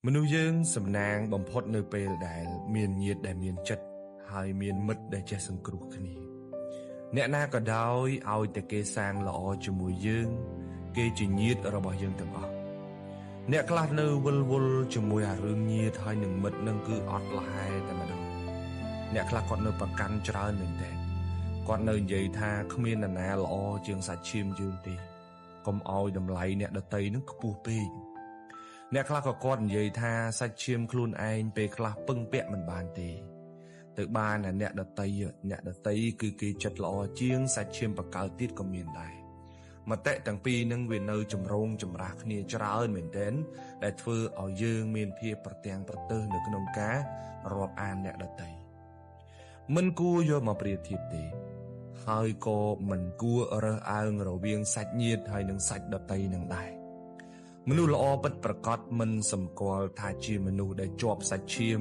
មនុស្សយើងសំណាងបំផុតនៅពេលដែលមានញាតិដែលមានចិត្តហើយមានមិត្តដែលចេះសង្គ្រោះគ្នាអ្នកណាក៏ដោយឲ្យតែគេសាងល្អជាមួយយើងគេជាញាតិរបស់យើងទាំងអស់អ្នកខ្លះនៅវិលវល់ជាមួយអារឿងញាតិហើយនឹងមិត្តនឹងគឺអត់លះតែម្ដងអ្នកខ្លះគាត់នៅប្រកាន់ច្រើនមែនតើគាត់នៅនិយាយថាគ្មាននរណាល្អជាងសាច់ឈាមយើងទេកុំឲ្យតម្លៃអ្នកដតីនឹងខ្ពស់ពេកអ្នកខ្លះក៏គាត់និយាយថាសាច់ឈាមខ្លួនឯងពេលខ្លះពឹងពាក់មិនបានទេទៅបានអ្នកដតីគឺគេចិត្តល្អជាងសាច់ឈាមបកើទៀតក៏មានដែរមតិទាំងពីរនឹងវានៅចម្រូងចម្រាសគ្នាច្រើនមែនទែនដែលធ្វើឲ្យយើងមានភាពប្រទាំងប្រទើសនៅក្នុងការរាប់អានអ្នកដតីមិនគួរយកមកប្រៀបធៀបទេហើយក៏មិនគួររើសអើងរវាងសាច់ញាតិហើយនិងសាច់ដតីនឹងដែរមនុស្សល្អពិតប្រាកដមិនសម្គាល់ថាជាមនុស្សដែលជាប់សាច់ឈាម